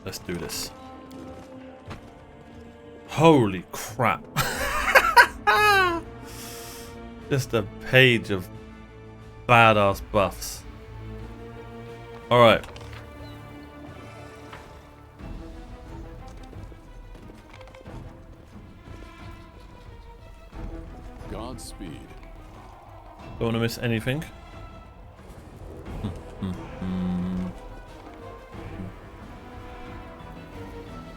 Let's do this. Holy crap. Just a page of badass buffs. Alright. Godspeed. Don't want to miss anything.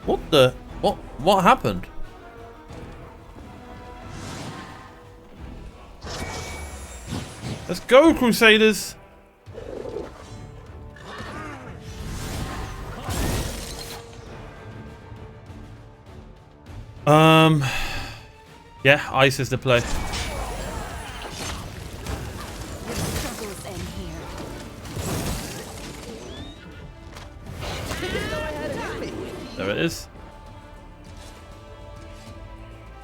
What the? What happened? Let's go, Crusaders! Yeah, ice is the play. There it is.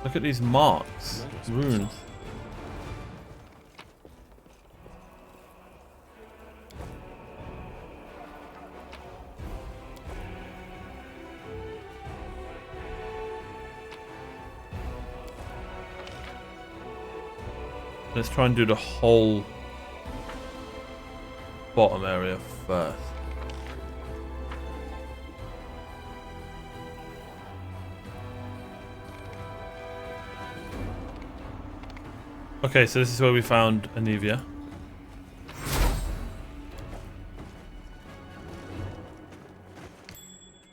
Look at these marks, runes. Let's try and do the whole bottom area first. Okay, so this is where we found Anivia.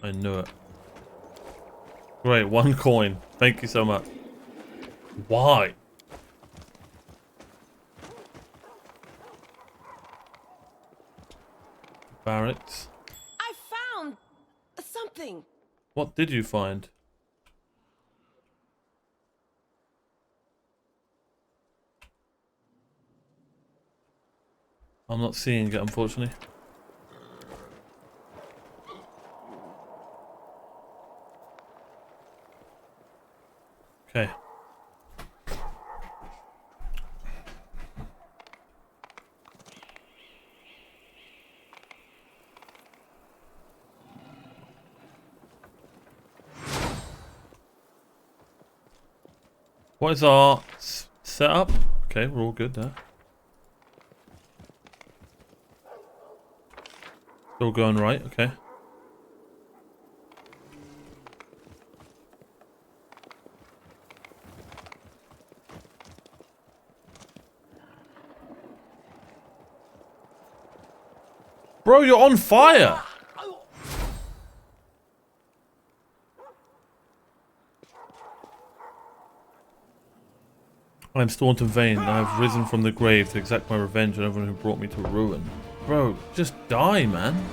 I knew it. Great, 1 coin. Thank you so much. Why? Barracks. I found something. What did you find? I'm not seeing it, unfortunately. Okay. What is our setup? Okay, we're all good there. All going right, okay. Bro, you're on fire! I am Staunton Vane, and I have risen from the grave to exact my revenge on everyone who brought me to ruin. Bro, just die, man.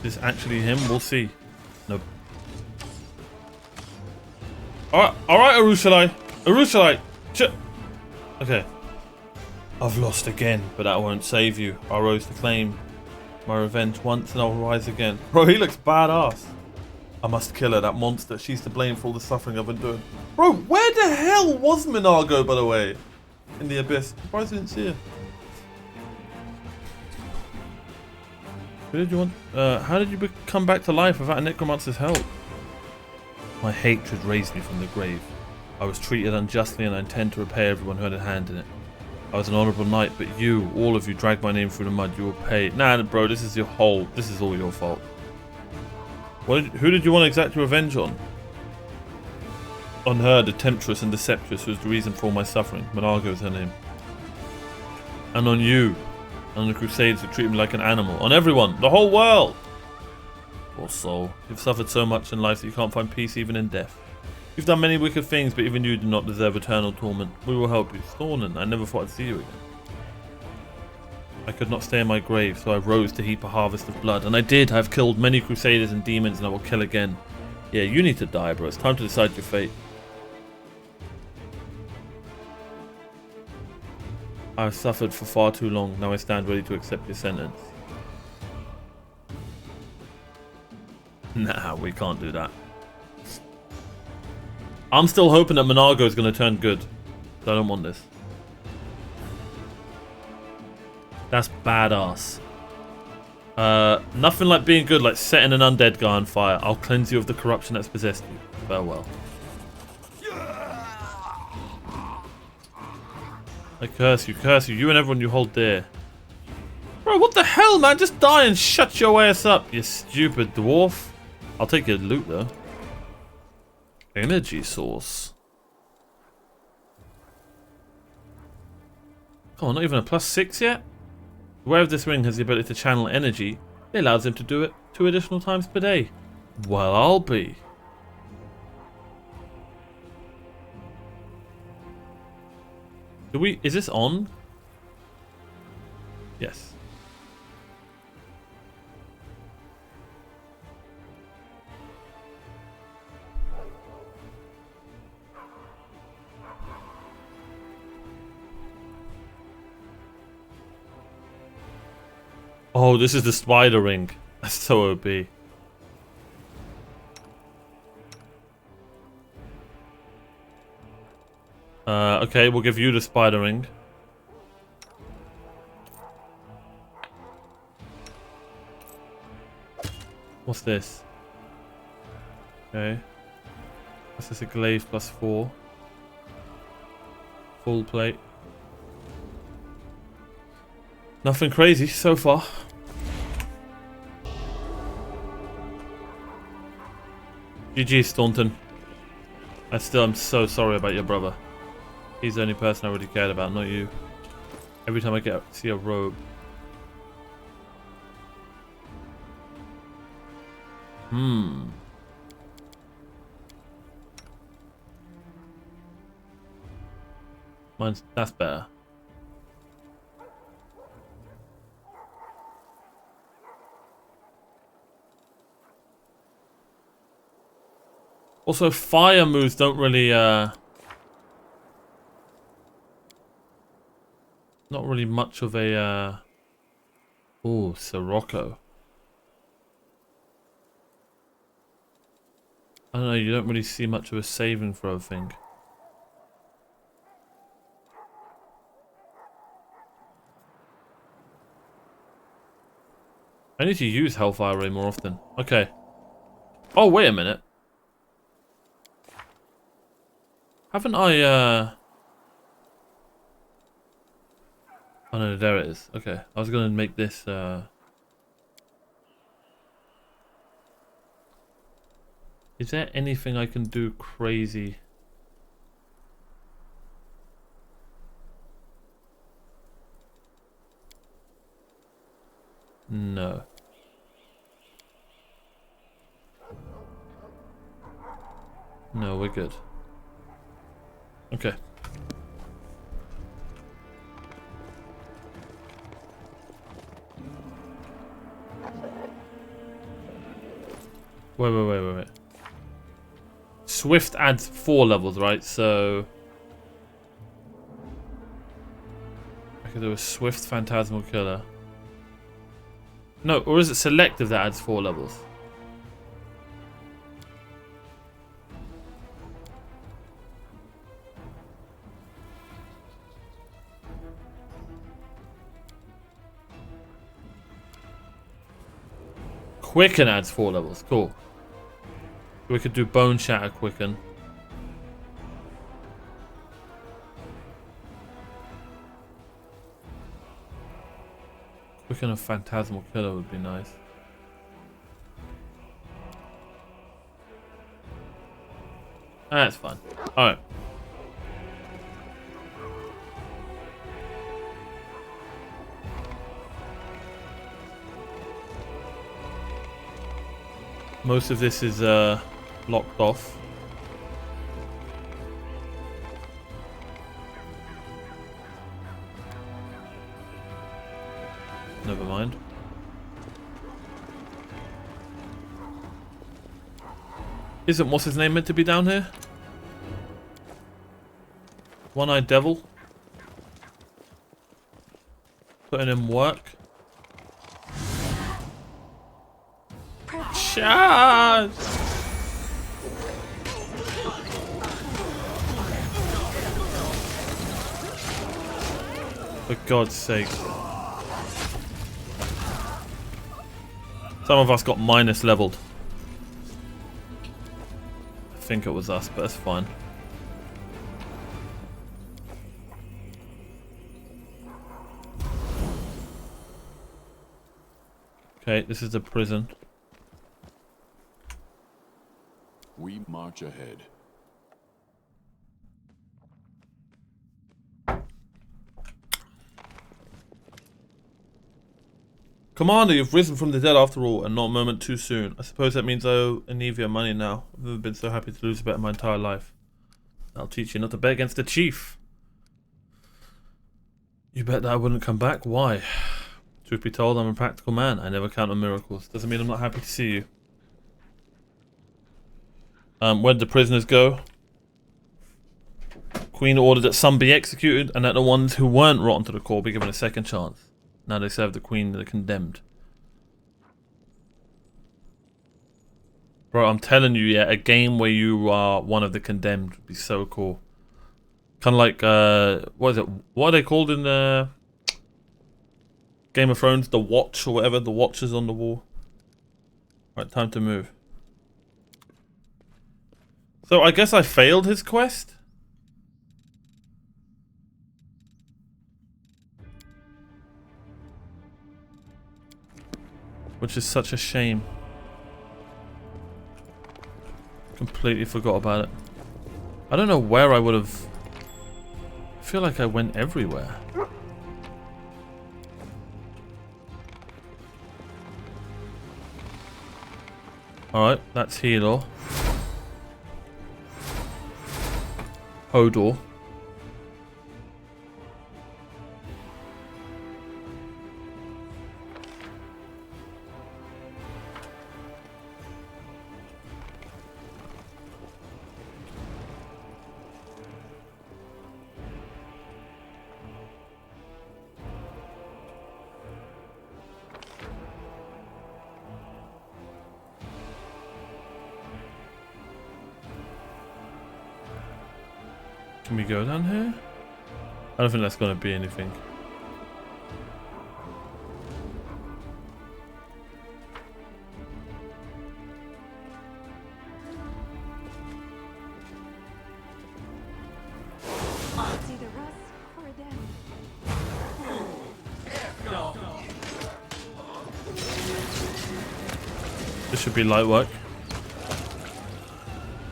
Is this actually him? We'll see. Nope. Alright, Arushalai. Arushalai. Okay. I've lost again, but that won't save you. I rose to claim my revenge once and I'll rise again. Bro, he looks badass. I must kill her, that monster. She's to blame for all the suffering I've endured. Bro, where the hell was Minago, by the way? In the abyss. I'm surprised I didn't see her. Who did you want? How did you come back to life without a necromancer's help? My hatred raised me from the grave. I was treated unjustly and I intend to repay everyone who had a hand in it. I was an honourable knight, but you, all of you, dragged my name through the mud. You will pay. Nah, bro, this is all your fault. Who did you want to exact your revenge on? On her, the temptress and deceptress, who was the reason for all my suffering. Minago is her name. And on you. And on the Crusades who treat me like an animal. On everyone. The whole world. Poor soul. You've suffered so much in life that you can't find peace even in death. You've done many wicked things, but even you do not deserve eternal torment. We will help you. Thornan, I never thought I'd see you again. I could not stay in my grave, so I rose to heap a harvest of blood. And I did. I've killed many crusaders and demons, and I will kill again. Yeah, you need to die, bro. It's time to decide your fate. I have suffered for far too long. Now I stand ready to accept your sentence. Nah, we can't do that. I'm still hoping that Minago is going to turn good. So I don't want this. That's badass. Nothing like being good, like setting an undead guy on fire. I'll cleanse you of the corruption that's possessed you. Farewell. I curse you, you and everyone you hold dear. Bro, what the hell, man? Just die and shut your ass up, you stupid dwarf. I'll take your loot, though. Energy source. Come on, not even a +6 yet? The wearer of this ring has the ability to channel energy. It allows him to do it 2 additional times per day. Well, I'll be. Is this on? Yes. Oh, this is the spider ring. That's so OP. Okay, we'll give you the spider ring. What's this? Okay. This is a glaive +4. Full plate. Nothing crazy so far. GG, Staunton. I'm so sorry about your brother. He's the only person I really cared about, not you. Every time I see a robe. That's better. Also, fire moves don't really, not really much of a, ooh, Sirocco. I don't know, you don't really see much of a save and throw thing. I need to use Hellfire Ray more often. Okay. Oh, wait a minute. Haven't I, oh no, there it is. Okay, I was gonna make this, Is there anything I can do crazy? No. No, we're good. Okay. Wait. Swift adds 4 levels, right? So I could do a Swift Phantasmal Killer. No, or is it Selective that adds 4 levels? Quicken adds 4 levels. Cool. We could do Bone Shatter Quicken. Quicken of Phantasmal Killer would be nice. That's fine. Alright. Most of this is locked off. Never mind. Isn't what's his name meant to be down here? One-Eyed Devil. Putting in work. Charge! For God's sake. Some of us got minus leveled. I think it was us, but that's fine. Okay, this is the prison. We march ahead. Commander, you've risen from the dead after all, and not a moment too soon. I suppose that means I owe Anivia money now. I've never been so happy to lose a bet in my entire life. I'll teach you not to bet against the chief. You bet that I wouldn't come back? Why? Truth be told, I'm a practical man. I never count on miracles. Doesn't mean I'm not happy to see you. Where'd the prisoners go? Queen ordered that some be executed, and that the ones who weren't rotten to the core be given a second chance. Now they serve the Queen the condemned. Bro, I'm telling you, yeah, a game where you are one of the condemned would be so cool. Kind of like, what is it? What are they called in Game of Thrones? The Watch or whatever, the Watchers on the wall. Right, time to move. So I guess I failed his quest? Which is such a shame. Completely forgot about it. I don't know where I would have... I feel like I went everywhere. Alright, that's Helo. Hodor. Can we go down here? I don't think that's going to be anything. It's either us or them. This should be light work.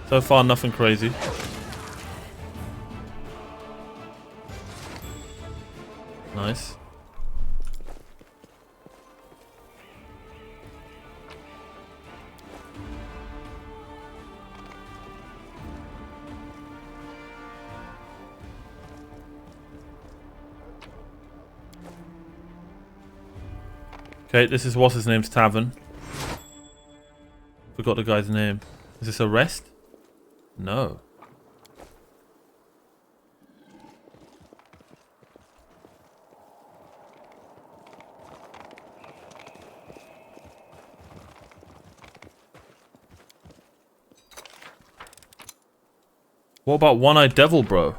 So far, nothing crazy. Nice. Okay, this is what's his name's tavern. Forgot the guy's name. Is this a rest? No. What about One-Eyed Devil, bro?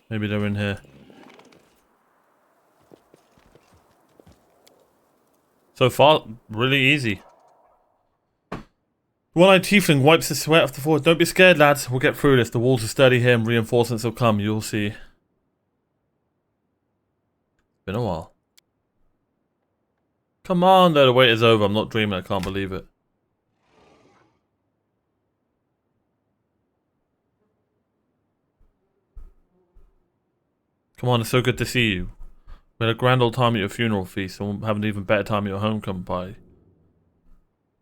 Maybe they're in here. So far, really easy. One-Eyed Tiefling wipes the sweat off the floor. Don't be scared, lads. We'll get through this. The walls are sturdy here and reinforcements will come. You'll see. Been a while. Come on, though. The wait is over. I'm not dreaming. I can't believe it. Come on, it's so good to see you. We had a grand old time at your funeral feast, and we'll have an even better time at your homecoming party.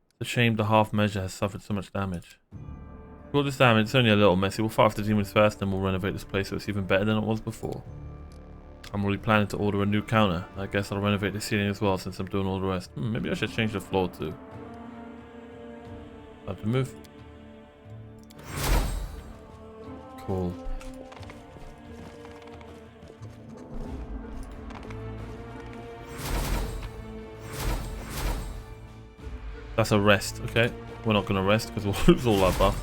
It's a shame the half measure has suffered so much damage. All this damage, it's only a little messy. We'll fight off the demons first, then we'll renovate this place so it's even better than it was before. I'm really planning to order a new counter. I guess I'll renovate the ceiling as well since I'm doing all the rest. Maybe I should change the floor too. Have to move. Cool. That's a rest, okay? We're not gonna rest because we'll lose all our buff.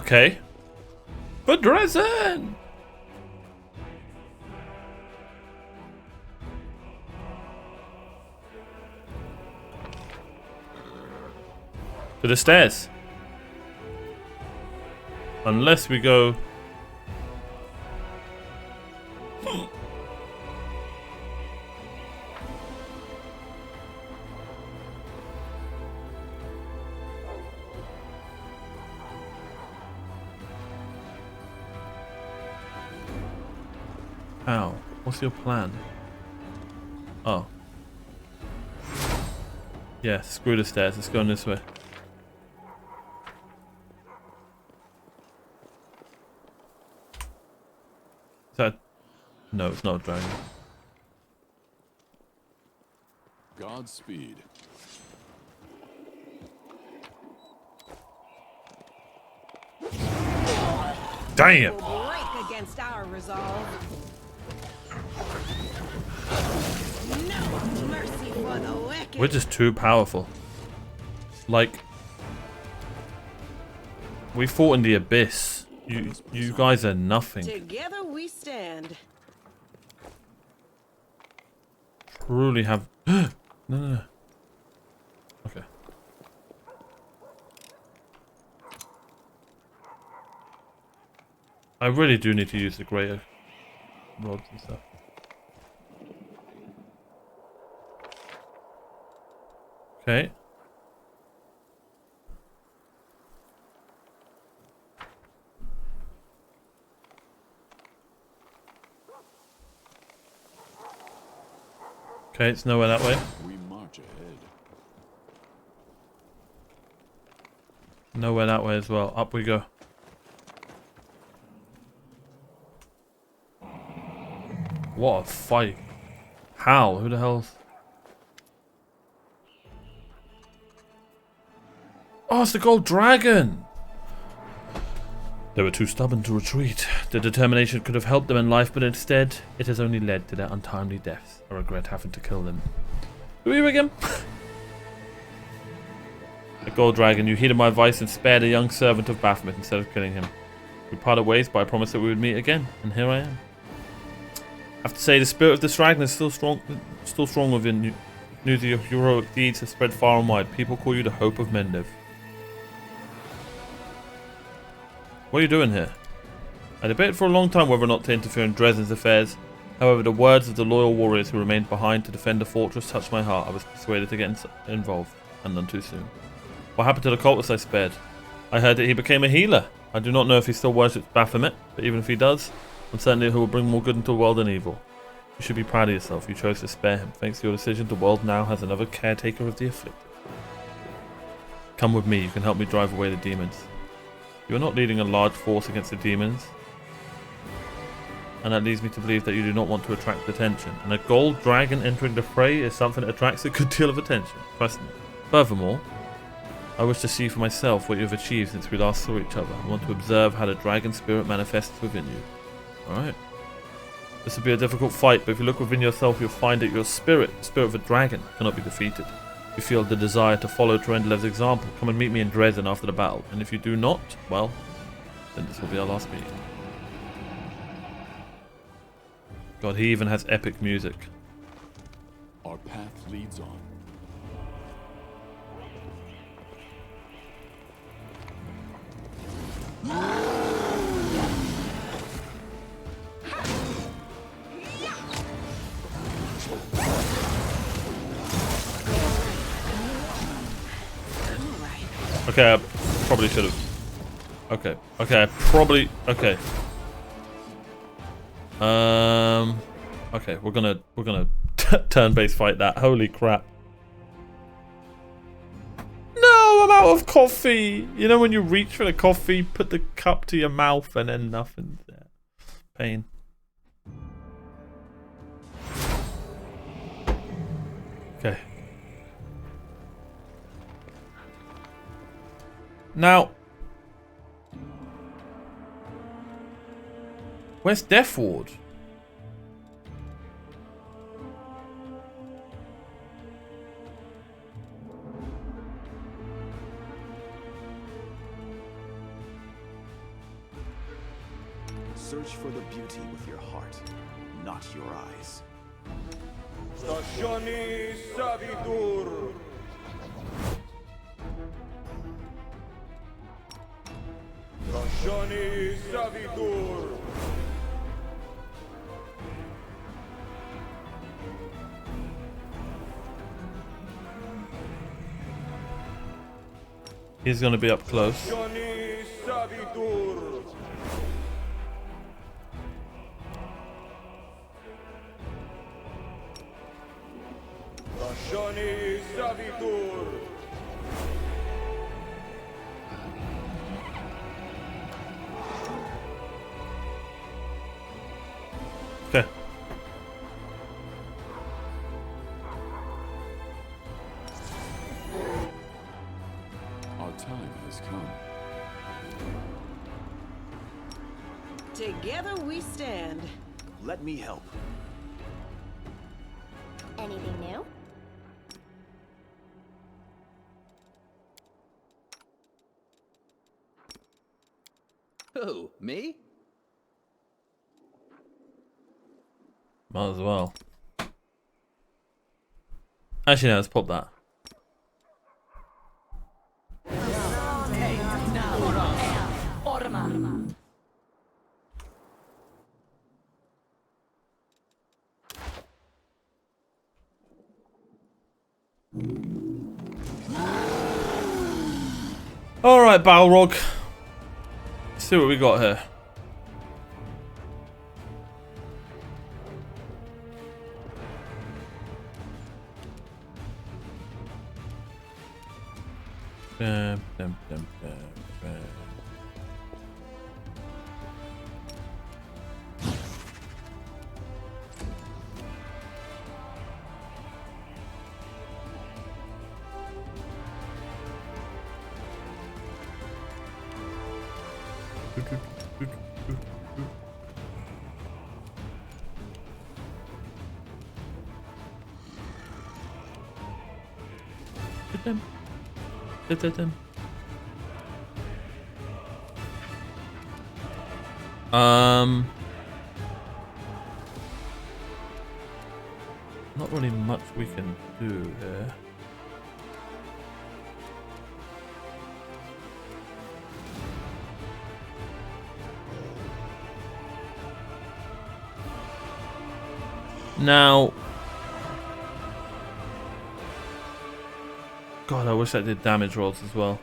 Okay. For Dresden! To the stairs. Unless we go... How? What's your plan? Oh. Yeah, screw the stairs. Let's go on this way. Is that... No, it's not a dragon. Godspeed. Damn! Break against our resolve. No mercy for the wicked. We're just too powerful. Like... We fought in the abyss. You guys are nothing. Together we stand. Truly have... No, no, no. Okay. I really do need to use the greater rods and stuff. Okay. Okay, it's nowhere that way. We march ahead. Nowhere that way as well. Up we go. What a fight. How? Who the hell's... Oh, it's the gold dragon! They were too stubborn to retreat. Their determination could have helped them in life, but instead, it has only led to their untimely deaths. I regret having to kill them. Who are you again? The gold dragon, you heeded my advice and spared a young servant of Baphomet instead of killing him. We parted ways, but I promised that we would meet again, and here I am. I have to say, the spirit of this dragon is still strong within you. News of your heroic deeds has spread far and wide. People call you the hope of Mendev. What are you doing here? I debated for a long time whether or not to interfere in Dresden's affairs. However, the words of the loyal warriors who remained behind to defend the fortress touched my heart. I was persuaded to get involved, and none too soon. What happened to the cultist I spared? I heard that he became a healer. I do not know if he still worships Baphomet, but even if he does, I'm certain he will bring more good into the world than evil. You should be proud of yourself. You chose to spare him. Thanks to your decision, the world now has another caretaker of the afflicted. Come with me. You can help me drive away the demons. You are not leading a large force against the demons, and that leads me to believe that you do not want to attract attention. And a gold dragon entering the fray is something that attracts a good deal of attention. Trust me. Furthermore, I wish to see for myself what you have achieved since we last saw each other. I want to observe how the dragon spirit manifests within you. Alright. This will be a difficult fight, but if you look within yourself, you'll find that your spirit, the spirit of a dragon, cannot be defeated. If you feel the desire to follow Turendlev's example, come and meet me in Dresden after the battle. And if you do not, well, then this will be our last meeting. God, he even has epic music. Our path leads on. Okay, I probably should have. Okay, I probably. Okay. Okay, we're gonna turn-based fight that. Holy crap! No, I'm out of coffee. You know when you reach for the coffee, put the cup to your mouth, and then nothing's there. Pain. Okay. Now, where's Death Ward? Search for the beauty with your heart, not your eyes. Stagioni Savitur. Stagioni Savitur. He's gonna be up close. Stagioni Savitur. Stagioni Savitur. Okay. Our time has come. Together we stand. Let me help. Anything new? Who, me? Might as well. Actually, no, let's pop that. Alright, Balrog. Let's see what we got here. Bam, bam, bam, bam, bam. Not really much we can do here. Now, God, I wish I did damage rolls as well.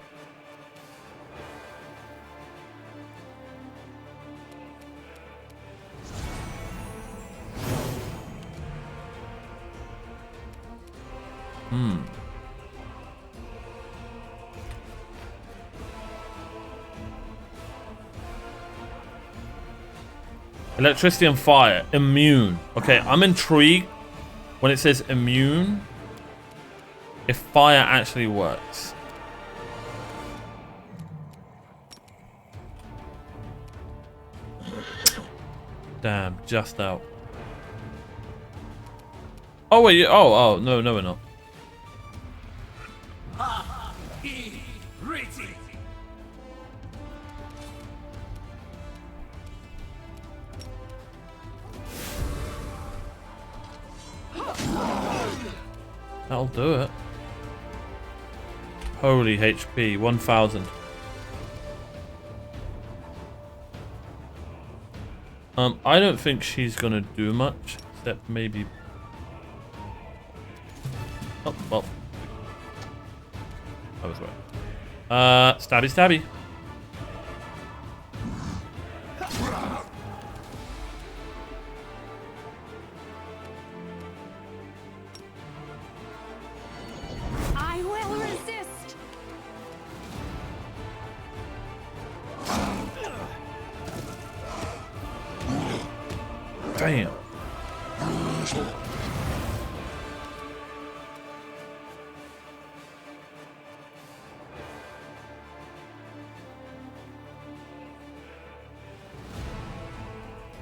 Electricity and fire. Immune. Okay, I'm intrigued when it says immune. If fire actually works. Damn, just out. Oh wait, oh, no, we're not. That'll do it. Holy HP, 1000. I don't think she's gonna do much, except maybe. Oh, well. I was right. Stabby, stabby. I will resist. Damn.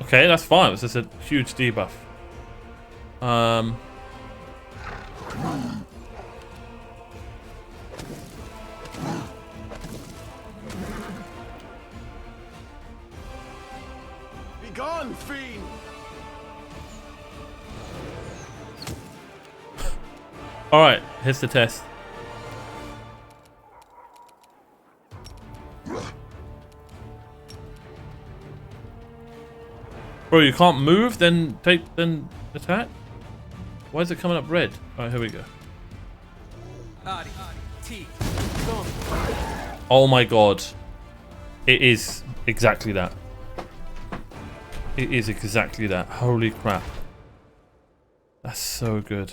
Okay, that's fine. It's just a huge debuff. on, fiend! Alright, here's the test. Bro, you can't move, then attack? Why is it coming up red? Alright, here we go. Oh my god. It is exactly that. It is exactly that. Holy crap. That's so good.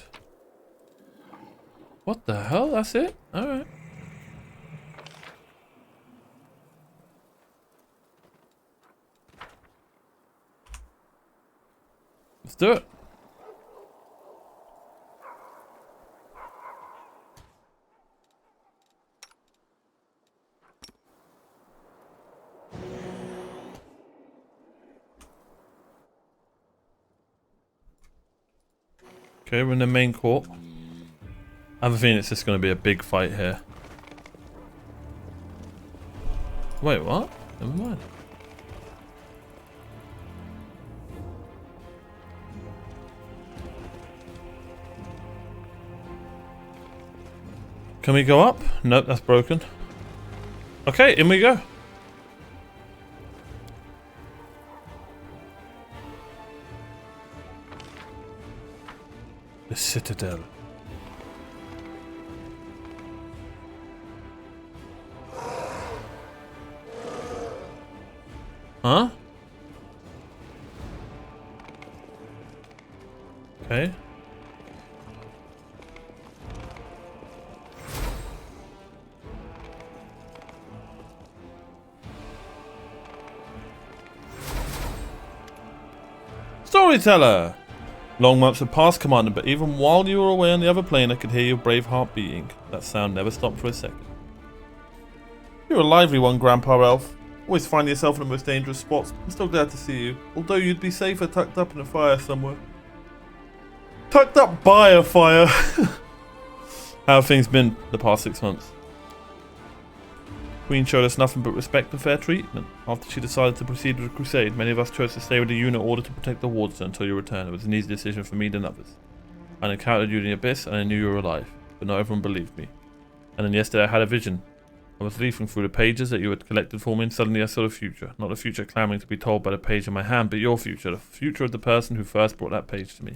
What the hell? That's it? Alright. Let's do it. Okay, we're in the main court. I have a feeling it's just going to be a big fight here. Wait, what? Never mind. Can we go up? Nope, that's broken. Okay, in we go. The Citadel. Huh? Okay. Storyteller! Long months had passed, Commander, but even while you were away on the other plane, I could hear your brave heart beating. That sound never stopped for a second. You're a lively one, Grandpa Elf. Always find yourself in the most dangerous spots. I'm still glad to see you, although you'd be safer tucked up in a fire somewhere. Tucked up by a fire! How have things been the past 6 months? Queen showed us nothing but respect and fair treatment. After she decided to proceed with the crusade, many of us chose to stay with the unit in order to protect the wards until your return. It was an easy decision for me than others. I encountered you in the abyss and I knew you were alive, but not everyone believed me. And then yesterday I had a vision. I was leafing through the pages that you had collected for me and suddenly I saw the future. Not the future clamoring to be told by the page in my hand, but your future. The future of the person who first brought that page to me.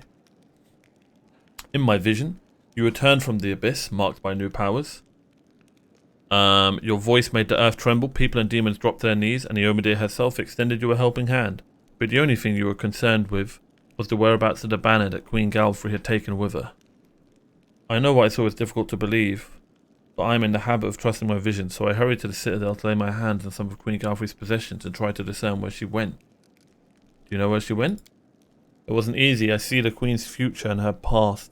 In my vision, you returned from the abyss, marked by new powers. Your voice made the earth tremble, people and demons dropped to their knees, and the Omidir herself extended you a helping hand. But the only thing you were concerned with was the whereabouts of the banner that Queen Galfrey had taken with her. I know what I saw was difficult to believe, but I am in the habit of trusting my vision, so I hurried to the Citadel to lay my hands on some of Queen Galfrey's possessions and try to discern where she went. Do you know where she went? It wasn't easy. I see the Queen's future and her past.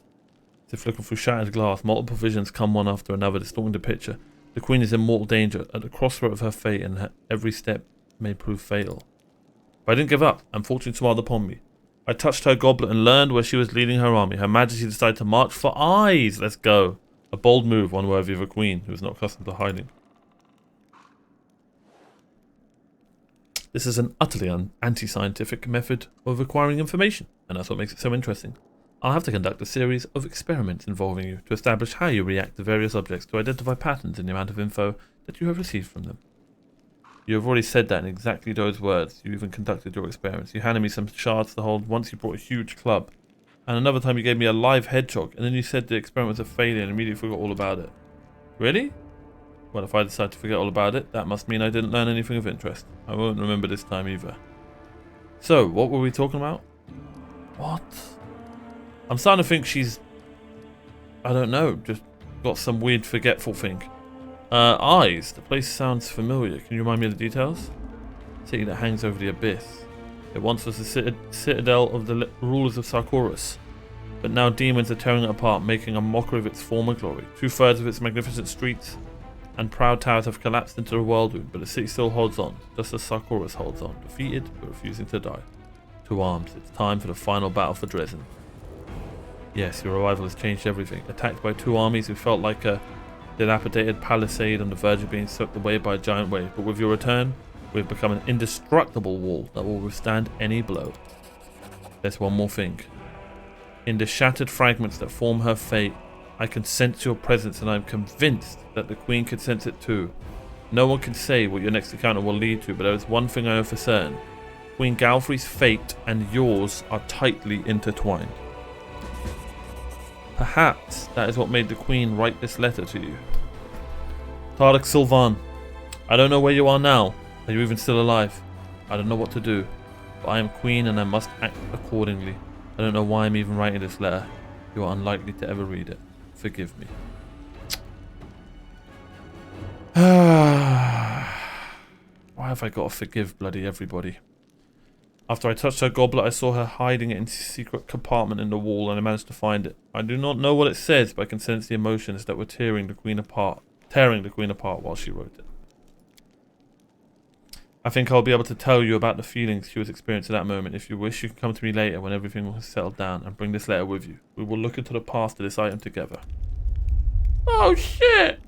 As if looking through shattered glass, multiple visions come one after another, distorting the picture. The Queen is in mortal danger, at the crossroad of her fate, and her every step may prove fatal. But I didn't give up, and fortune smiled upon me. I touched her goblet and learned where she was leading her army. Her Majesty decided to march for eyes. Let's go. A bold move, one worthy of a queen who is not accustomed to hiding. This is an utterly anti-scientific method of acquiring information, and that's what makes it so interesting. I'll have to conduct a series of experiments involving you to establish how you react to various objects to identify patterns in the amount of info that you have received from them. You have already said that in exactly those words. You even conducted your experiments. You handed me some shards to hold. Once you brought a huge club. And another time you gave me a live hedgehog. And then you said the experiment was a failure and immediately forgot all about it. Really? Well, if I decide to forget all about it, that must mean I didn't learn anything of interest. I won't remember this time either. So, what were we talking about? What? I'm starting to think she's, I don't know, just got some weird forgetful thing. Eyes. The place sounds familiar. Can you remind me of the details? City that hangs over the abyss. It once was the citadel of the rulers of Sarkoris. But now demons are tearing it apart, making a mockery of its former glory. 2/3 of its magnificent streets and proud towers have collapsed into a whirlwind, but the city still holds on, just as Sarkoris holds on, defeated but refusing to die. To arms. It's time for the final battle for Dresden. Yes, your arrival has changed everything. Attacked by 2 armies who felt like a dilapidated palisade on the verge of being swept away by a giant wave. But with your return, We've become an indestructible wall that will withstand any blow. There's one more thing. In the shattered fragments that form her fate, I can sense your presence, and I'm convinced that the Queen could sense it too. No one can say what your next encounter will lead to, but there is one thing I know for certain. Queen Galfrey's fate and yours are tightly intertwined. Perhaps that is what made the Queen write this letter to you. Tarek Sylvan, I don't know where you are now. Are you even still alive? I don't know what to do, but I am Queen and I must act accordingly. I don't know why I'm even writing this letter. You are unlikely to ever read it. Forgive me. Why have I got to forgive bloody everybody? After I touched her goblet, I saw her hiding it in a secret compartment in the wall, and I managed to find it. I do not know what it says, but I can sense the emotions that were tearing the Queen apart while she wrote it. I think I'll be able to tell you about the feelings she was experiencing at that moment. If you wish, you can come to me later when everything has settled down and bring this letter with you. We will look into the past of this item together. Oh shit!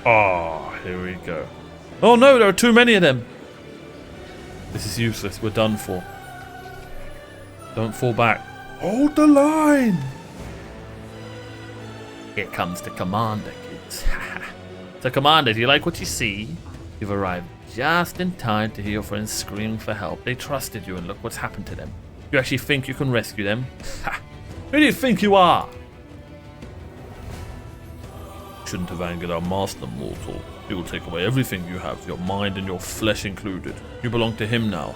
Oh, here we go. Oh no, there are too many of them. This is useless. We're done for. Don't fall back. Hold the line. Here comes the commander, kids. So, Commander, do you like what you see? You've arrived just in time to hear your friends screaming for help. They trusted you, and look what's happened to them. You actually think you can rescue them? Who do you think you are? Shouldn't have angered our master, mortal. He will take away everything you have, your mind and your flesh included. You belong to him now.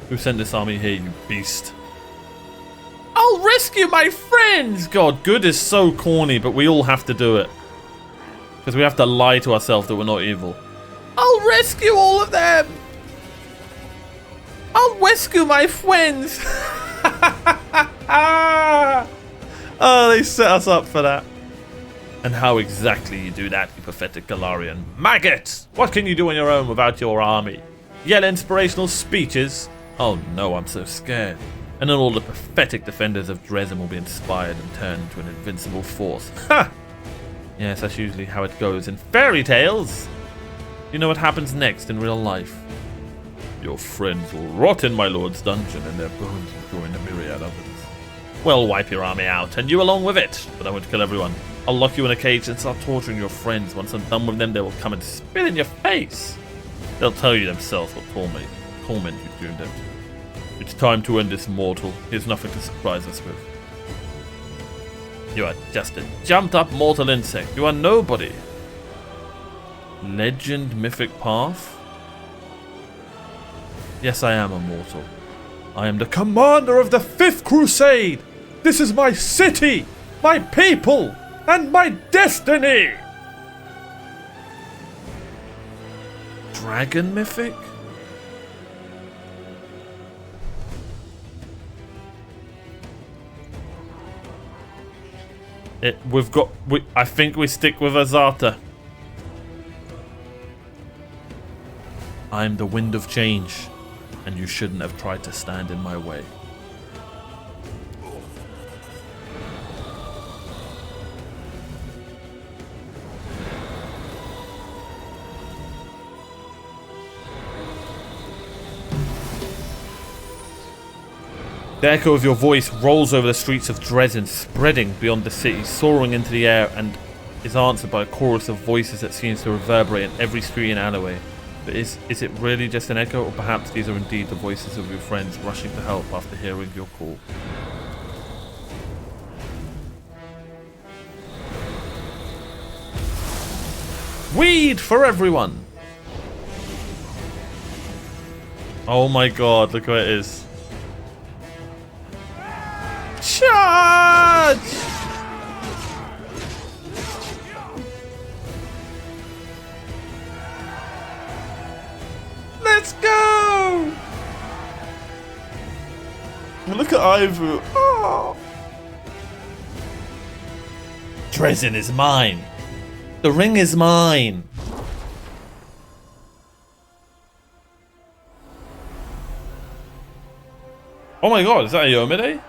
Who sent this army here, you beast? I'll rescue my friends! God, good is so corny, but we all have to do it. Because we have to lie to ourselves that we're not evil. I'll rescue all of them! I'll rescue my friends! Oh, they set us up for that. And how exactly you do that, you pathetic Galarian. Maggot! What can you do on your own without your army? Yell inspirational speeches? Oh no, I'm so scared. And then all the pathetic defenders of Dresden will be inspired and turned into an invincible force. Ha! Yes, that's usually how it goes in fairy tales. You know what happens next in real life? Your friends will rot in my lord's dungeon and their bones will join a myriad others. Well, wipe your army out, and you along with it. But I won't kill everyone. I'll lock you in a cage and start torturing your friends. Once I'm done with them, they will come and spit in your face. They'll tell you themselves what torment you doomed them to. It's time to end this, mortal. Here's nothing to surprise us with. You are just a jumped-up mortal insect. You are nobody. Legend Mythic Path? Yes, I am a mortal. I am the commander of the 5th Crusade! This is my city, my people, and my destiny! Dragon Mythic? I think we stick with Azata. I'm the wind of change, and you shouldn't have tried to stand in my way. The echo of your voice rolls over the streets of Dresden, spreading beyond the city, soaring into the air, and is answered by a chorus of voices that seems to reverberate in every street and alleyway. But is it really just an echo, or perhaps these are indeed the voices of your friends rushing to help after hearing your call? Weed for everyone! Oh my god, look where it is. Charge! Let's go! Look at Ivu. Oh. Dresden is mine. The ring is mine. Oh my god, is that a Yomide?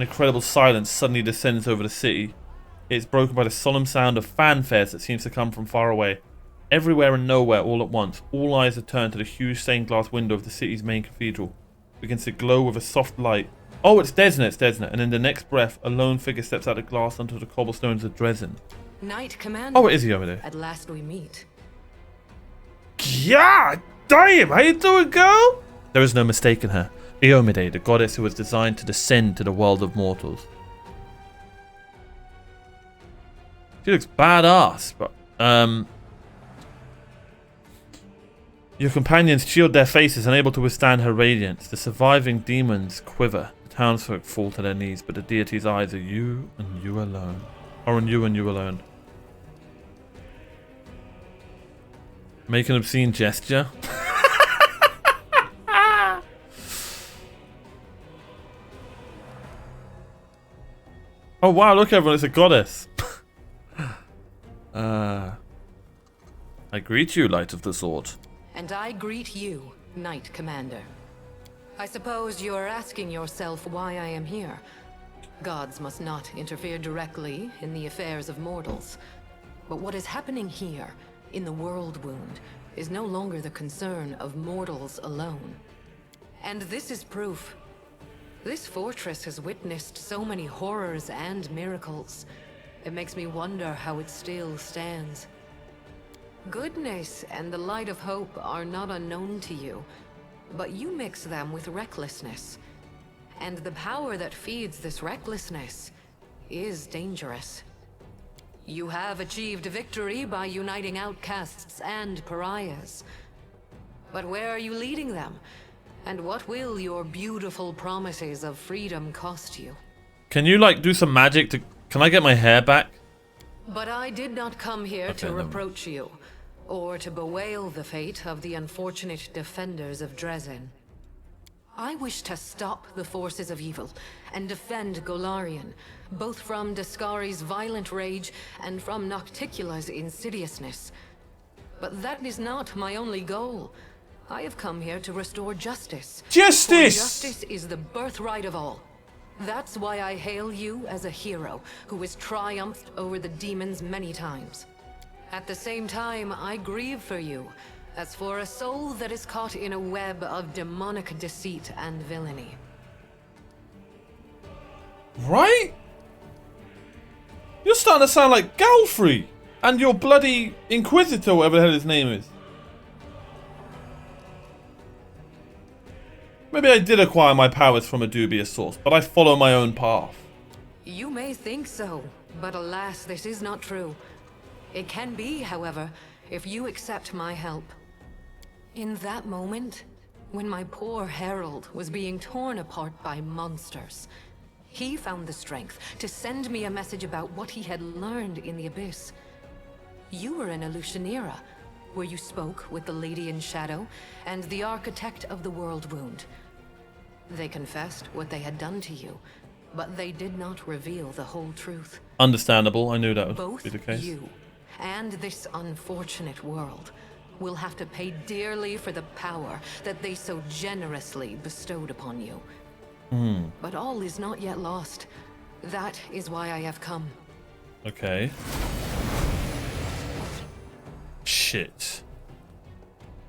An incredible silence suddenly descends over the city. It is broken by the solemn sound of fanfares that seems to come from far away. Everywhere and nowhere all at once, all eyes are turned to the huge stained glass window of the city's main cathedral. It begins to glow with a soft light. Oh, it's Desna. And in the next breath, a lone figure steps out of glass onto the cobblestones of Dresden. Knight Commander. Oh, it is he over there. At last we meet. Yeah, damn, how you doing, girl? There is no mistaking her. Eomide, the goddess who was designed to descend to the world of mortals. She looks badass, but your companions shield their faces, unable to withstand her radiance. The surviving demons quiver. The townsfolk fall to their knees, but the deity's eyes are you and you alone. Or on you and you alone. Make an obscene gesture. Oh wow, look everyone, it's a goddess. I greet you, Light of the Sword. And I greet you, Knight Commander. I suppose you're asking yourself why I am here. Gods must not interfere directly in the affairs of mortals. But what is happening here, in the World Wound, is no longer the concern of mortals alone. And this is proof. This fortress has witnessed so many horrors and miracles. It makes me wonder how it still stands. Goodness and the light of hope are not unknown to you, but you mix them with recklessness. And the power that feeds this recklessness is dangerous. You have achieved victory by uniting outcasts and pariahs. But where are you leading them? And what will your beautiful promises of freedom cost you? Can you like do some magic to... Can I get my hair back? But I did not come here Okay, to never mind. reproach you, or to bewail the fate of the unfortunate defenders of Dresden. I wish to stop the forces of evil and defend Golarion, both from Dascari's violent rage and from Nocticula's insidiousness. But that is not my only goal. I have come here to restore justice. Justice! For justice is the birthright of all. That's why I hail you as a hero who has triumphed over the demons many times. At the same time, I grieve for you, as for a soul that is caught in a web of demonic deceit and villainy. Right? You're starting to sound like Galfrey and your bloody Inquisitor, whatever the hell his name is. Maybe I did acquire my powers from a dubious source, but I follow my own path. You may think so, but alas, this is not true. It can be, however, if you accept my help. In that moment, when my poor Herald was being torn apart by monsters, he found the strength to send me a message about what he had learned in the Abyss. You were in Illusionera, where you spoke with the Lady in Shadow and the Architect of the World Wound. They confessed what they had done to you, but they did not reveal the whole truth. Understandable, I knew that would Both be the case. you and this unfortunate world will have to pay dearly for the power that they so generously bestowed upon you. But all is not yet lost. That is why I have come. Okay. Shit.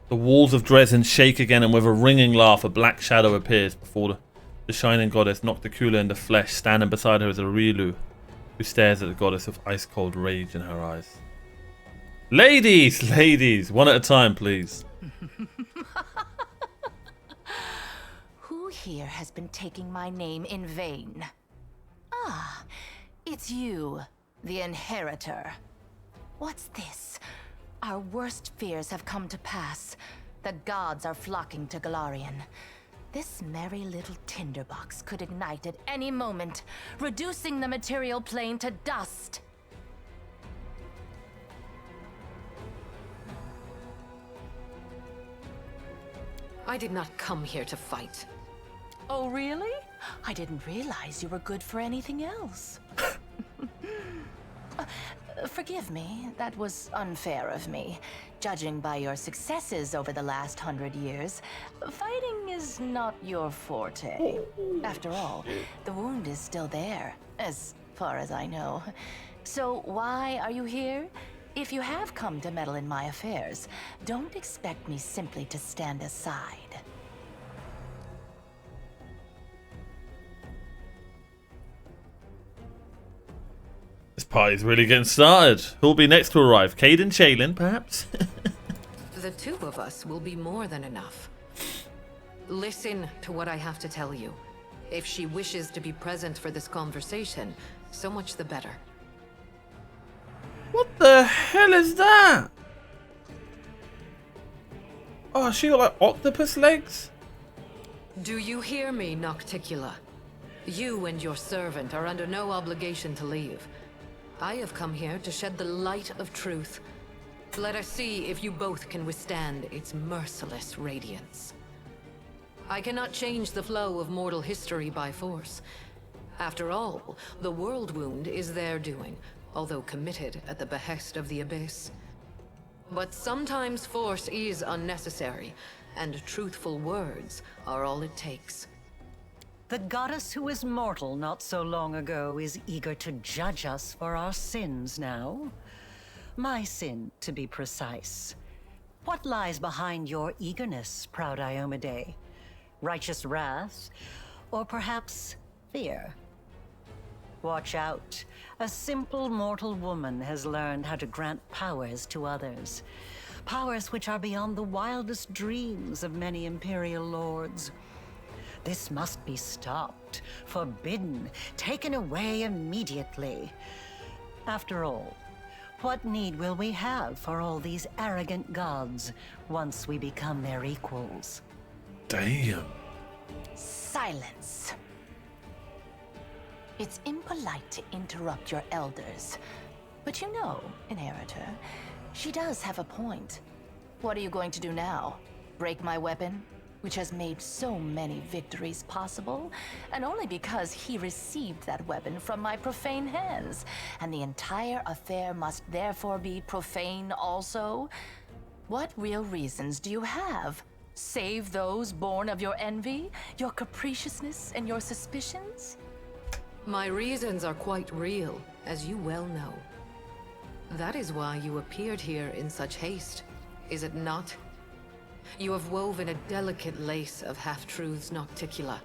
The walls of Dresden shake again, and with a ringing laugh, a black shadow appears before the shining goddess Nocticula in the flesh. Standing beside her is a Rilu, who stares at the goddess with ice-cold rage in her eyes. Ladies! Ladies! One at a time, please. Who here has been taking my name in vain? Ah, it's you, the Inheritor. What's this? Our worst fears have come to pass. The gods are flocking to Golarion. This merry little tinderbox could ignite at any moment, reducing the material plane to dust. I did not come here to fight. Oh, really? I didn't realize you were good for anything else. Forgive me, that was unfair of me. Judging by your successes over the last 100 years, fighting is not your forte. After all, the wound is still there, as far as I know. So why are you here? If you have come to meddle in my affairs, don't expect me simply to stand aside. This party's really getting started. Who'll be next to arrive? Cade and Shaylin, perhaps? The two of us will be more than enough. Listen to what I have to tell you. If she wishes to be present for this conversation, so much the better. What the hell is that? Oh, she got like octopus legs? Do you hear me, Nocticula? You and your servant are under no obligation to leave. I have come here to shed the light of truth. Let us see if you both can withstand its merciless radiance. I cannot change the flow of mortal history by force. After all, the world wound is their doing, although committed at the behest of the Abyss. But sometimes force is unnecessary, and truthful words are all it takes. The goddess who was mortal not so long ago is eager to judge us for our sins now. My sin, to be precise. What lies behind your eagerness, proud Iomade? Righteous wrath? Or perhaps fear? Watch out. A simple mortal woman has learned how to grant powers to others. Powers which are beyond the wildest dreams of many Imperial lords. This must be stopped, forbidden, taken away immediately. After all, what need will we have for all these arrogant gods once we become their equals? Damn. Silence. It's impolite to interrupt your elders. But you know, Inheritor, she does have a point. What are you going to do now? Break my weapon? Which has made so many victories possible, and only because he received that weapon from my profane hands, and the entire affair must therefore be profane also? What real reasons do you have? Save those born of your envy, your capriciousness, and your suspicions? My reasons are quite real, as you well know. That is why you appeared here in such haste, is it not? You have woven a delicate lace of half-truths, Nocticula.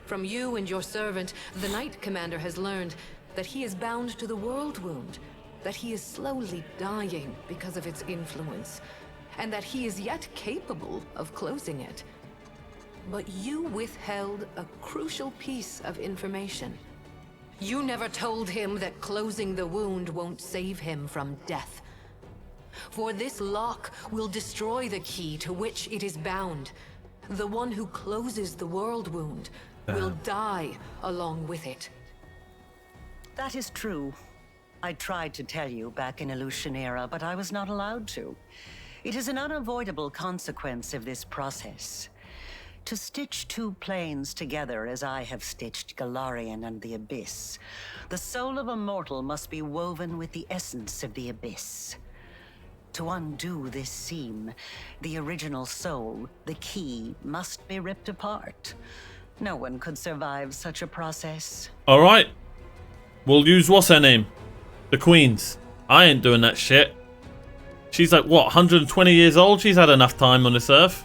From you and your servant, the Knight Commander has learned that he is bound to the world wound, that he is slowly dying because of its influence, and that he is yet capable of closing it. But you withheld a crucial piece of information. You never told him that closing the wound won't save him from death. For this lock will destroy the key to which it is bound. The one who closes the world wound will die along with it. That is true. I tried to tell you back in Illusionera, but I was not allowed to. It is an unavoidable consequence of this process. To stitch two planes together as I have stitched Galarian and the Abyss, the soul of a mortal must be woven with the essence of the Abyss. To undo this seam, the original soul, the key, must be ripped apart. No one could survive such a process. Alright. We'll use what's her name? The Queen's. I ain't doing that shit. She's like, what, 120 years old? She's had enough time on this earth.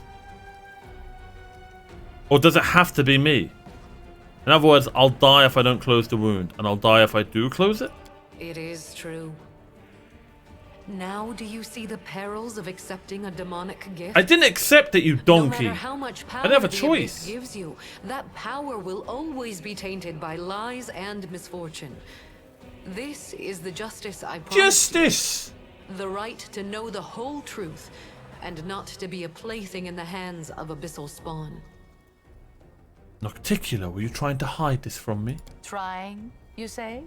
Or does it have to be me? In other words, I'll die if I don't close the wound, and I'll die if I do close it? It is true. Now do you see the perils of accepting a demonic gift? I didn't accept it, you donkey. No matter how much power I didn't have a the choice. Abyss gives you, that power will always be tainted by lies and misfortune. This is the justice I promise Justice! you. The right to know the whole truth, and not to be a plaything in the hands of abyssal spawn. Nocticula, were you trying to hide this from me? Trying, you say?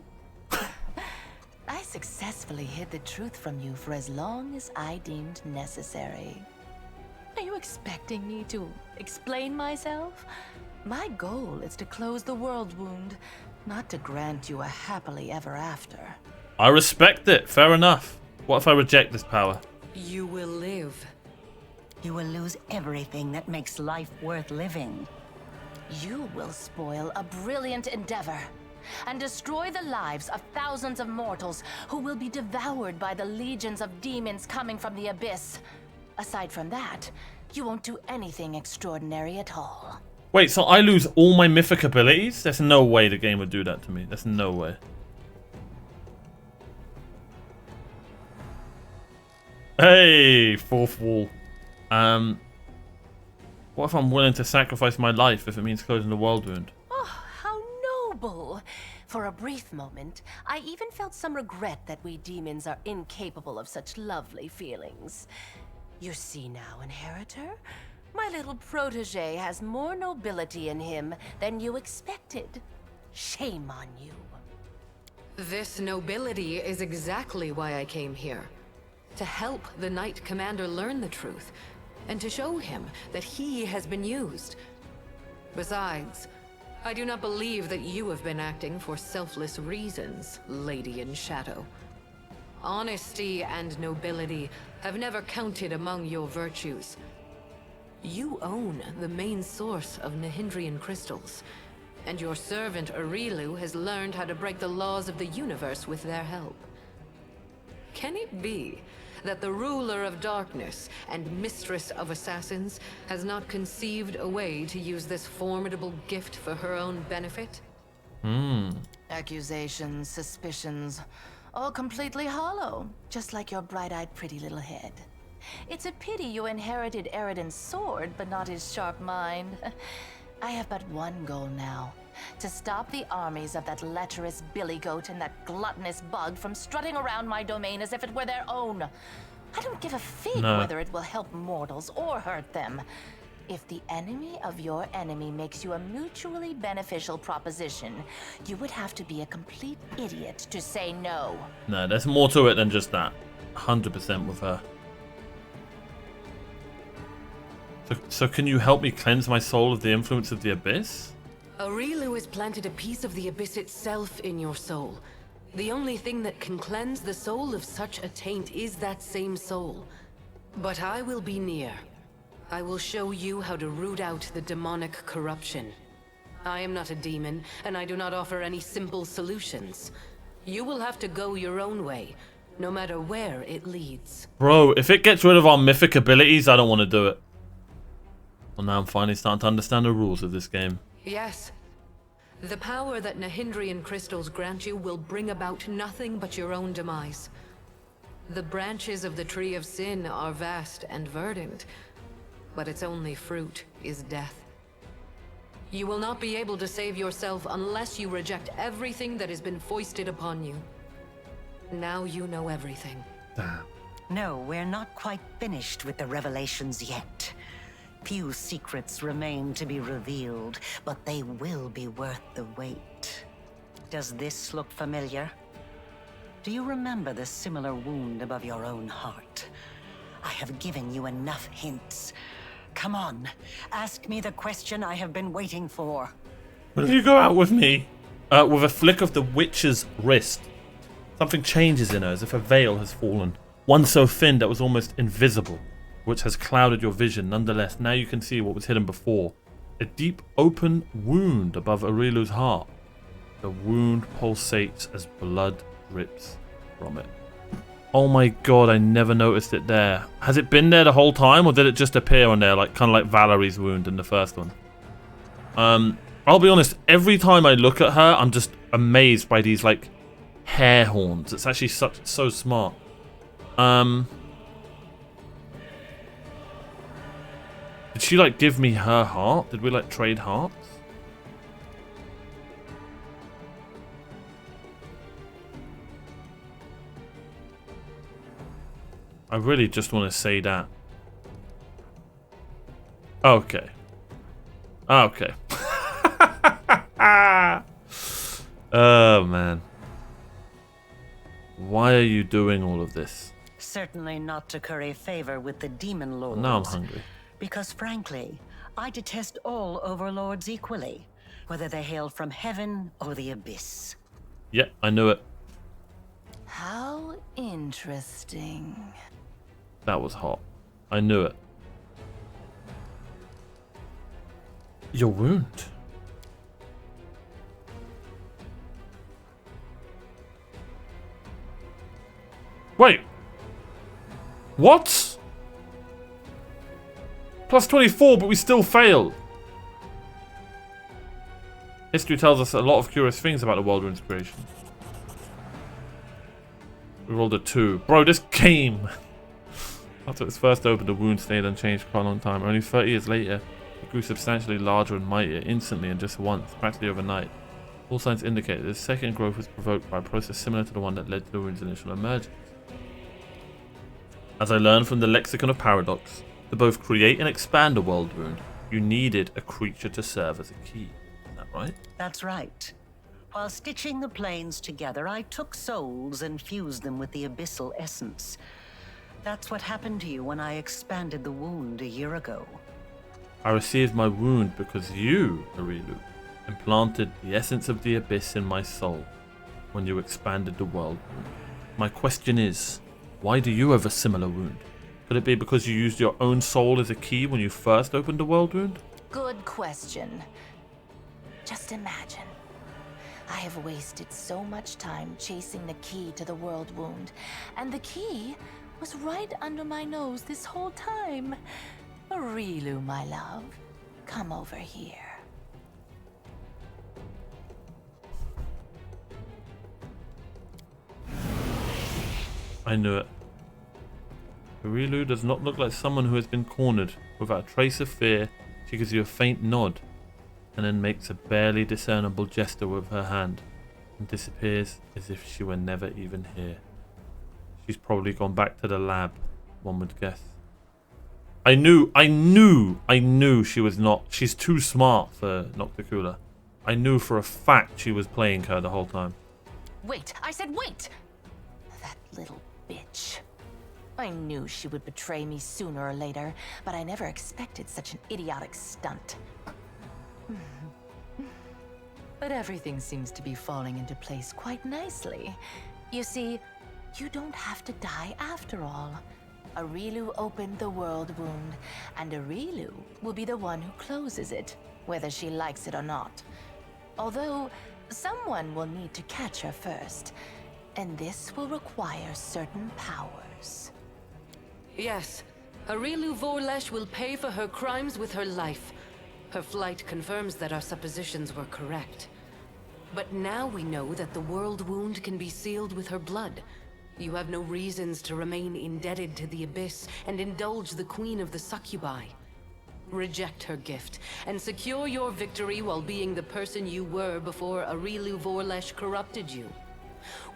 I successfully hid the truth from you for as long as I deemed necessary. Are you expecting me to explain myself? My goal is to close the world wound, not to grant you a happily ever after. I respect it. Fair enough. What if I reject this power? You will live. You will lose everything that makes life worth living. You will spoil a brilliant endeavor and destroy the lives of thousands of mortals who will be devoured by the legions of demons coming from the abyss. Aside from that, you won't do anything extraordinary at all. Wait, so I lose all my mythic abilities? There's no way the game would do that to me. There's no way. Hey, fourth wall. What if I'm willing to sacrifice my life if it means closing the world wound? Oh, how noble! For a brief moment, I even felt some regret that we demons are incapable of such lovely feelings. You see now, Inheritor? My little protege has more nobility in him than you expected. Shame on you. This nobility is exactly why I came here. To help the Knight Commander learn the truth, and to show him that he has been used. Besides, I do not believe that you have been acting for selfless reasons, Lady in Shadow. Honesty and nobility have never counted among your virtues. You own the main source of Nahindrian crystals, and your servant Arilu has learned how to break the laws of the universe with their help. Can it be that the ruler of darkness and mistress of assassins has not conceived a way to use this formidable gift for her own benefit? Accusations, suspicions, all completely hollow, just like your bright-eyed pretty little head. It's a pity you inherited Eridan's sword, but not his sharp mind. I have but one goal now. To stop the armies of that lecherous billy goat and that gluttonous bug from strutting around my domain as if it were their own. I don't give a fig whether it will help mortals or hurt them. If the enemy of your enemy makes you a mutually beneficial proposition, you would have to be a complete idiot to say no. No, there's more to it than just that. 100% with her. So can you help me cleanse my soul of the influence of the Abyss? Arilu has planted a piece of the Abyss itself in your soul. The only thing that can cleanse the soul of such a taint is that same soul. But I will be near. I will show you how to root out the demonic corruption. I am not a demon, and I do not offer any simple solutions. You will have to go your own way, no matter where it leads. Bro, if it gets rid of our mythic abilities, I don't want to do it. Well, now I'm finally starting to understand the rules of this game. Yes. The power that Nahindrian crystals grant you will bring about nothing but your own demise. The branches of the Tree of Sin are vast and verdant, but its only fruit is death. You will not be able to save yourself unless you reject everything that has been foisted upon you. Now you know everything. Damn. No, we're not quite finished with the revelations yet. Few secrets remain to be revealed, but they will be worth the wait. Does this look familiar? Do you remember the similar wound above your own heart? I have given you enough hints. Come on, ask me the question I have been waiting for. Will you go out with me? With a flick of the witch's wrist, something changes in her as if a veil has fallen. One so thin that was almost invisible, which has clouded your vision. Nonetheless, now you can see what was hidden before. A deep open wound above Arilu's heart. The wound pulsates as blood drips from it. Oh my god, I never noticed it there. Has it been there the whole time, or did it just appear on there, like kind of like Valerie's wound in the first one? I'll be honest, every time I look at her, I'm just amazed by these like hair horns. It's actually so smart. Did she like give me her heart? Did we like trade hearts? I really just want to say that. Okay. Okay. Oh man. Why are you doing all of this? Certainly not to curry favor with the demon lords. Now I'm hungry. Because frankly, I detest all overlords equally, whether they hail from heaven or the abyss. Yep, I knew it. How interesting. That was hot. I knew it. Your wound. Wait. What? Plus 24, but we still failed. History tells us a lot of curious things about the World Wound's creation. We rolled a 2. Bro, this came. After it was first opened, the wound stayed unchanged for quite a long time. Only 30 years later, it grew substantially larger and mightier instantly and just once, practically overnight. All signs indicate that this second growth was provoked by a process similar to the one that led to the wound's initial emergence. As I learned from the Lexicon of Paradox, to both create and expand a world wound, you needed a creature to serve as a key. Is that right? That's right. While stitching the planes together, I took souls and fused them with the abyssal essence. That's what happened to you when I expanded the wound a year ago. I received my wound because you, Arilu, implanted the essence of the abyss in my soul when you expanded the world wound. My question is, why do you have a similar wound? Could it be because you used your own soul as a key when you first opened the world wound? Good question. Just imagine. I have wasted so much time chasing the key to the world wound, and the key was right under my nose this whole time. Arilu, my love, come over here. I knew it. Arilu does not look like someone who has been cornered. Without a trace of fear, she gives you a faint nod, and then makes a barely discernible gesture with her hand, and disappears as if she were never even here. She's probably gone back to the lab, one would guess. I knew she was not. She's too smart for Nocticula. I knew for a fact she was playing her the whole time. Wait, I said wait! That little bitch. I knew she would betray me sooner or later, but I never expected such an idiotic stunt. But everything seems to be falling into place quite nicely. You see, you don't have to die after all. Arilu opened the world wound, and Arilu will be the one who closes it, whether she likes it or not. Although, someone will need to catch her first, and this will require certain powers. Yes, Arilu Vorlesh will pay for her crimes with her life. Her flight confirms that our suppositions were correct. But now we know that the world wound can be sealed with her blood. You have no reasons to remain indebted to the Abyss and indulge the Queen of the Succubi. Reject her gift and secure your victory while being the person you were before Arilu Vorlesh corrupted you.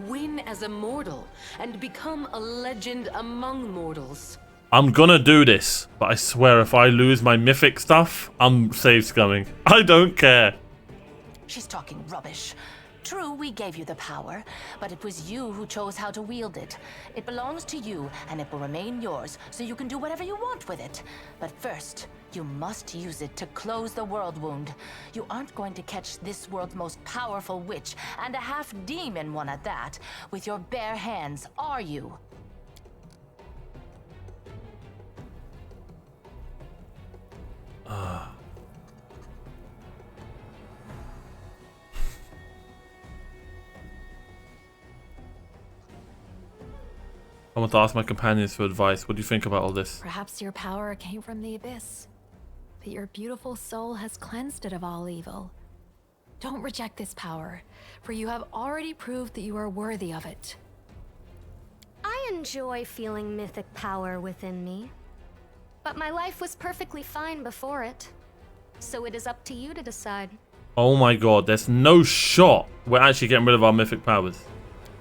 Win as a mortal and become a legend among mortals. I'm gonna do this, but I swear if I lose my mythic stuff, I'm save scumming. I don't care. She's talking rubbish. True, we gave you the power, but it was you who chose how to wield it. It belongs to you, and it will remain yours, so you can do whatever you want with it. But first, you must use it to close the world wound. You aren't going to catch this world's most powerful witch, and a half-demon one at that, with your bare hands, are you? I want to ask my companions for advice. What do you think about all this? Perhaps your power came from the Abyss, but your beautiful soul has cleansed it of all evil. Don't reject this power, for you have already proved that you are worthy of it. I enjoy feeling mythic power within me, but my life was perfectly fine before it, so it is up to you to decide. Oh my god, there's no shot we're actually getting rid of our mythic powers.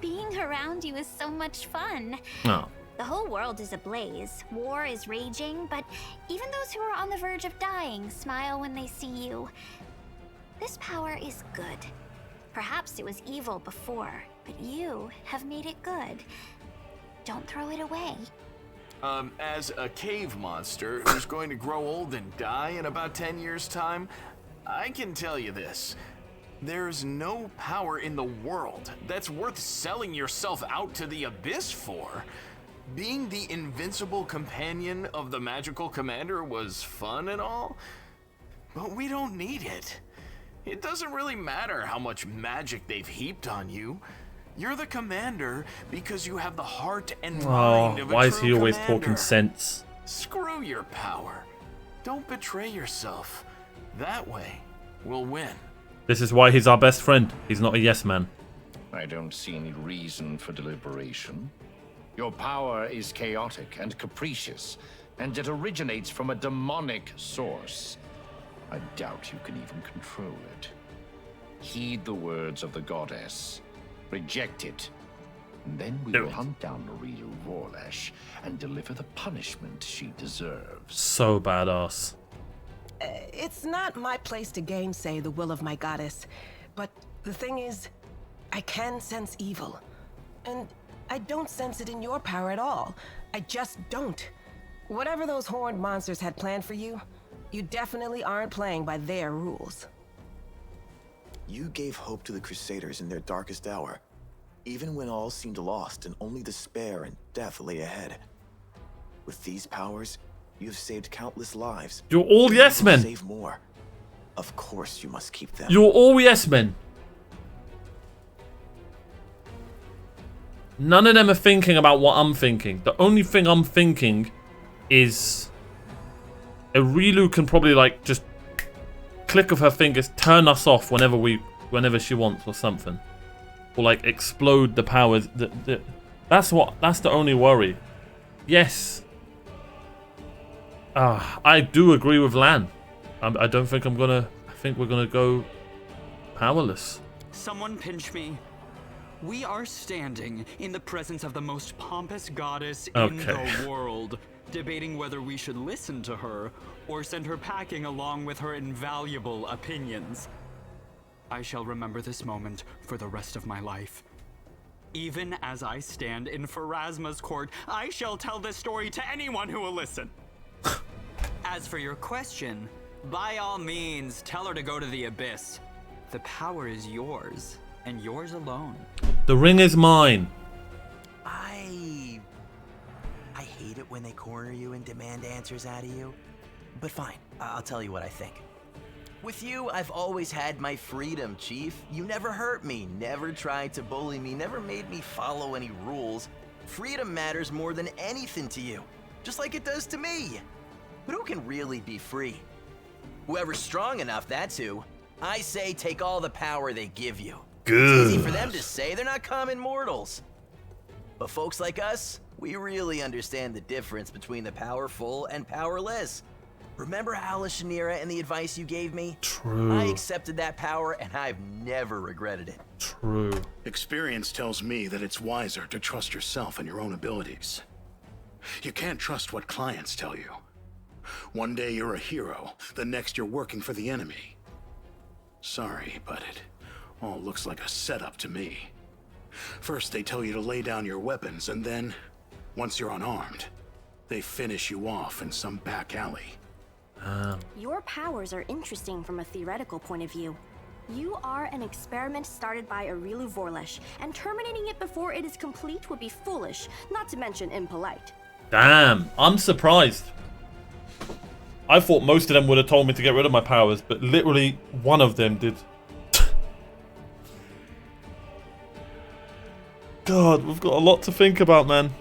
Being around you is so much fun. Oh. The whole world is ablaze. War is raging, but even those who are on the verge of dying smile when they see you. This power is good. Perhaps it was evil before, but you have made it good. Don't throw it away. As a cave monster who's going to grow old and die in about 10 years' time, I can tell you this. There's no power in the world that's worth selling yourself out to the Abyss for. Being the invincible companion of the magical commander was fun and all, but we don't need it. It doesn't really matter how much magic they've heaped on you. You're the commander because you have the heart and mind of a why is he true always commander. talking sense? Screw your power. Don't betray yourself. That way, we'll win. This is why he's our best friend. He's not a yes man. I don't see any reason for deliberation. Your power is chaotic and capricious, and it originates from a demonic source. I doubt you can even control it. Heed the words of the goddess. Reject it. And then we will hunt down Maria Vorlesh and deliver the punishment she deserves. So badass. It's not my place to gainsay the will of my goddess, but the thing is, I can sense evil. And I don't sense it in your power at all. I just don't. Whatever those horned monsters had planned for you, you definitely aren't playing by their rules. You gave hope to the Crusaders in their darkest hour, even when all seemed lost and only despair and death lay ahead. With these powers, you have saved countless lives. You're all yes men. Save more. Of course you must keep them. You're all yes men. None of them are thinking about what I'm thinking. The only thing I'm thinking is Arilu can probably like just click of her fingers turn us off whenever she wants or something. Or like explode the powers. That's the only worry. Yes. I do agree with Lan. I don't think I'm gonna. I think we're gonna go powerless. Someone pinch me. We are standing in the presence of the most pompous goddess in the world, debating whether we should listen to her or send her packing along with her invaluable opinions. I shall remember this moment for the rest of my life. Even as I stand in Pharasma's court, I shall tell this story to anyone who will listen. As for your question, by all means, tell her to go to the Abyss. The power is yours, and yours alone. The ring is mine. I hate it when they corner you and demand answers out of you. But fine, I'll tell you what I think. With you, I've always had my freedom, Chief. You never hurt me, never tried to bully me, never made me follow any rules. Freedom matters more than anything to you, just like it does to me. But who can really be free? Whoever's strong enough, that's who. I say take all the power they give you. Good. It's easy for them to say, they're not common mortals. But folks like us, we really understand the difference between the powerful and powerless. Remember Alice Shanira and the advice you gave me? True. I accepted that power and I've never regretted it. True. Experience tells me that it's wiser to trust yourself and your own abilities. You can't trust what clients tell you. One day you're a hero, the next you're working for the enemy. Sorry, but it all looks like a setup to me. First they tell you to lay down your weapons, and then, once you're unarmed, they finish you off in some back alley. Your powers are interesting from a theoretical point of view. You are an experiment started by Arilu Vorlesh, and terminating it before it is complete would be foolish, not to mention impolite. Damn, I'm surprised. I thought most of them would have told me to get rid of my powers, but literally one of them did. God, we've got a lot to think about, man.